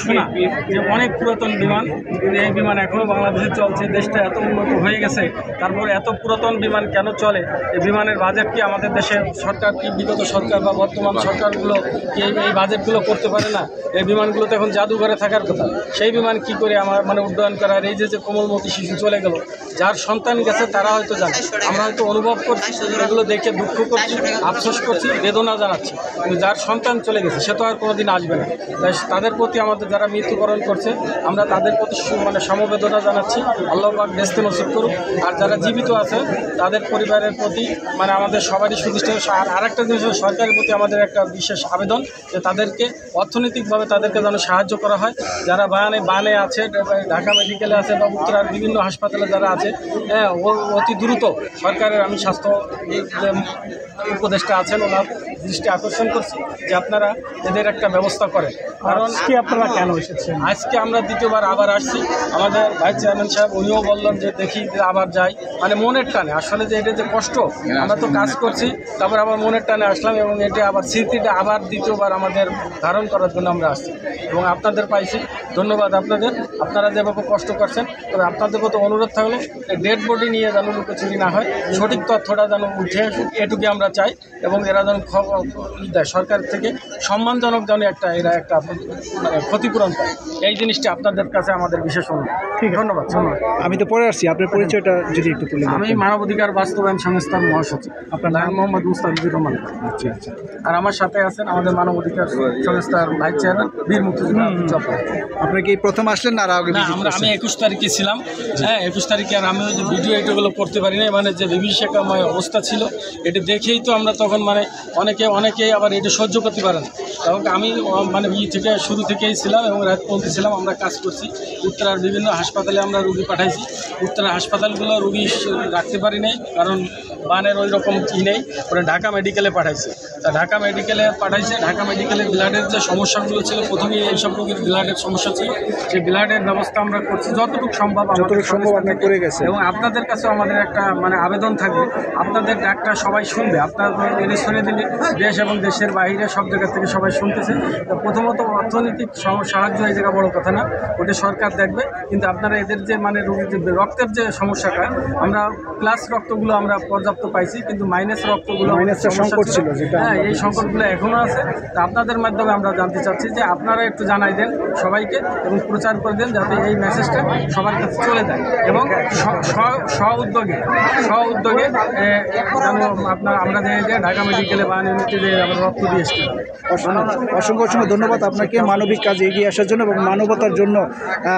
শোনা যে অনেক পুরাতন বিমান, এই বিমান এখনও বাংলাদেশে চলছে। দেশটা এত উন্নত হয়ে গেছে, তারপরে এত পুরাতন বিমান কেন চলে? এই বিমানের বাজেট কি আমাদের দেশে সরকার কি, বিগত সরকার বা বর্তমান সরকারগুলো কি এই বাজেটগুলো করতে পারে না? এই বিমানগুলো তো এখন জাদুঘরে থাকার কথা। সেই বিমান কি করে আমার উড্ডয়ন করার? এই যে কোমলমতি শিশু চলে গেল, যার সন্তান গেছে তারা হয়তো জানে, আমরা হয়তো অনুভব করছি, এগুলো দেখে দুঃখ করছি, আফসোস করছি, বেদনা জানাচ্ছি। কিন্তু যার সন্তান চলে গেছে সে তো আর কোনোদিন আসবে না। তাই তাদের প্রতি আমাদের যারা মৃত্যুবরণ করছে, আমরা তাদের প্রতি সমবেদনা জানাচ্ছি। আল্লাহ পাক বেহেশতে নসিব করুক। আর যারা জীবিত আছে তাদের পরিবারের প্রতি আমাদের সবারই সুদৃষ্টি। আর আরেকটা জিনিস, সরকারের প্রতি আমাদের একটা বিশেষ আবেদন যে তাদেরকে অর্থনৈতিকভাবে তাদেরকে যেন সাহায্য করা হয়। যারা বানে আছে, ঢাকা মেডিকেলে আছে বা উত্তরার বিভিন্ন হাসপাতালে যারা আছে, অতি দ্রুত সরকারের আমি স্বাস্থ্য উপদেষ্টা আছেন, ওনার দৃষ্টি আকর্ষণ করছি যে আপনারা এদের একটা ব্যবস্থা করেন। কারণ আপনারা কেন এসেছেন? আজকে আমরা দ্বিতীয়বার আবার আসছি। আমাদের ভাইস চেয়ারম্যান সাহেব উনিও বললেন যে দেখি আবার যাই, মনের টানে। আসলে যে এটা যে কষ্ট, আমরা তো কাজ করছি, তারপর আবার মনের টানে আসলাম এবং এটা আবার স্মৃতিটা আবার দ্বিতীয়বার আমাদের ধারণ করার জন্য আমরা আসছি এবং আপনাদের পাইছি। ধন্যবাদ আপনাদের, আপনারা যেভাবে কষ্ট করছেন। তবে আপনাদের প্রতি অনুরোধ থাকলো ডেড বডি নিয়ে যেন লুকোচুরি না হয়, সঠিক তথ্যটা যেন উঠে আসুক, এটুকু আমরা চাই। এবং এরা যেন দেয় সরকার থেকে সম্মানজনক যেন এরা একটা ক্ষতিপূরণ পায়, এই জিনিসটা আপনাদের কাছে আমাদের বিশেষ অনুরোধ। ধন্যবাদ। আমি তো পরে আসছি, আপনার পরিচয়টা যদি একটু তুলে। আমি মানবাধিকার বাস্তবায়ন সংস্থার মহাসচিব, আপনার নাম মোহাম্মদ মুস্তাফিজুর রহমান। আচ্ছা আচ্ছা। আর আমার সাথে আছেন আমাদের মানবাধিকার সংস্থার ভাইস চেয়ারম্যান বীর মুক্তিযোদ্ধা জব্বার। আপনি কি প্রথম আসলেন না আগে? আমি 21 তারিখে ছিলাম। 21 তারিখে। আর আমি ওই যে ভিডিও এটাগুলো করতে পারি না, যে বিভীষিকাময় অবস্থা ছিল, এটা দেখেই তো আমরা তখন অনেকেই আবার এটা সহ্য করতে পারে না। এবং আমি শুরু থেকেই ছিলাম এবং রাতপন্থী ছিলাম। আমরা কাজ করছি উত্তরার বিভিন্ন হাসপাতালে, আমরা রুগী পাঠাইছি। উত্তরার হাসপাতালগুলো রুগী রাখতে পারি নাই, কারণ বানের ওই রকম নেই। ওরা ঢাকা মেডিকেলে পাঠাইছে। তা ঢাকা মেডিকেলে ঢাকা মেডিকেলে ব্লাডের যে সমস্যাগুলো ছিল, প্রথমেই এইসব রোগীর ব্লাডের সমস্যা ছিল, সেই ব্লাডের ব্যবস্থা আমরা করছি যতটুকু সম্ভব আপনি করে গেছে। এবং আপনাদের কাছেও আমাদের একটা আবেদন থাকবে, আপনাদের ডাকটা সবাই শুনবে। আপনারা এনে শুনে দিলে দেশ এবং দেশের বাইরে সব জায়গা থেকে সবাই শুনতেছে। তো প্রথমত অর্থনৈতিক সাহায্য এই জায়গা বড় কথা না, ওটা সরকার দেখবে। কিন্তু আপনারা এদের যে রোগীর যে রক্তের যে সমস্যাটা, আমরা প্লাস রক্তগুলো আমরা পর্যাপ্ত পাইছি, কিন্তু মাইনাস রক্তগুলো সংকট ছিল, এই সংকটগুলো এখনও আছে। তা আপনাদের মাধ্যমে আমরা জানতে চাচ্ছি যে আপনারা একটু জানাই দেন সবাইকে এবং প্রচার করে দেন, যাতে এই মেসেজটা সবার কাছে চলে যায় এবং স্ব উদ্যোগে আমরা যে ঢাকা মেডিকেলে বা ইউনিটে আমরা রক্ত দিয়ে এসেছি। অসংখ্য ধন্যবাদ আপনাকে মানবিক কাজে এগিয়ে আসার জন্য এবং মানবতার জন্য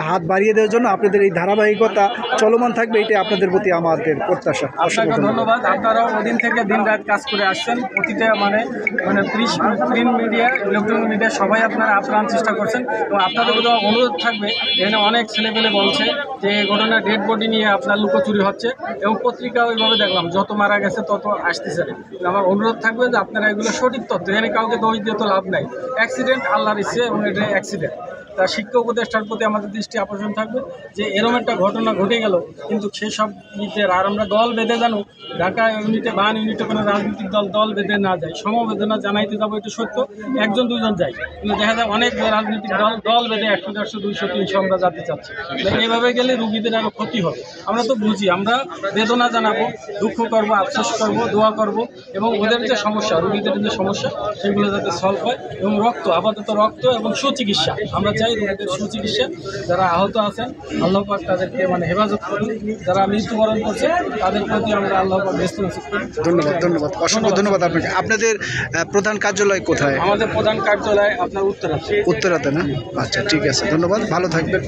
হাত বাড়িয়ে দেওয়ার জন্য। আপনাদের এই ধারাবাহিকতা চলমান থাকবে, এটাই আপনাদের প্রতি আমাদের প্রত্যাশা। আপনাকে ধন্যবাদ। আপনারাও ওদিন থেকে দিন রাত কাজ করে আসছেন। প্রতিটা প্রিন্ট মিডিয়া, ইলেকট্রনিক মিডিয়া সবাই আপনারা আপ্রাণ চেষ্টা করছেন এবং আপনাদের প্রতি অনুরোধ থাকবে। এখানে অনেক ছেলেপেলে বলছে যে এই ঘটনা ডেড বডি নিয়ে আপনার লুকোচুরি হচ্ছে এবং পত্রিকা ওইভাবে দেখলাম যত মারা গেছে তত আসতেছে। আমার অনুরোধ থাকবে যে আপনারা এগুলো সঠিক তথ্য, এখানে কাউকে দোষ দিয়ে তো লাভ নাই। অ্যাক্সিডেন্ট আল্লাহর ইচ্ছে এবং এটা অ্যাক্সিডেন্ট। তা শিক্ষা উপদেষ্টার প্রতি আমাদের দৃষ্টি আকর্ষণ থাকবে যে এরকম একটা ঘটনা ঘটে গেল, কিন্তু সেই সব আর আমরা দল বেঁধে জানো ঢাকা ইউনিটে ইউনিটে কোনো রাজনৈতিক দল বেঁধে না যায়, সমবেদনা জানাইতে যাবো, এটা সত্য। 1-2 যায়, কিন্তু দেখা যায় অনেক রাজনৈতিক দল বেঁধে 100, 150, 200, 300 আমরা যেতে চাচ্ছি। এইভাবে গেলে রুগীদের আরও ক্ষতি হবে। আমরা তো বুঝি, আমরা বেদনা জানাবো, দুঃখ করবো, আফসোস করবো, দোয়া করবো এবং ওদের যে সমস্যা, রুগীদের যে সমস্যা সেগুলো যাতে সলভ হয়। এবং আপাতত রক্ত এবং সুচিকিৎসা আমরা চাই, রোগীদের সুচিকিৎসা। যারা আহত আছেন আল্লাহ পাক তাদেরকে হেফাজত করুন, যারা মৃত্যুবরণ করছে তাদের প্রতি আমরা আল্লাহ পাক বেহেশত নসিব করি। ধন্যবাদ, অসংখ্য ধন্যবাদ আপনাকে। আপনাদের প্রধান কার্যালয় কোথায়? আমাদের প্রধান কার্যালয় আপনার উত্তরাতে না? আচ্ছা, ঠিক আছে, ধন্যবাদ, ভালো থাকবেন।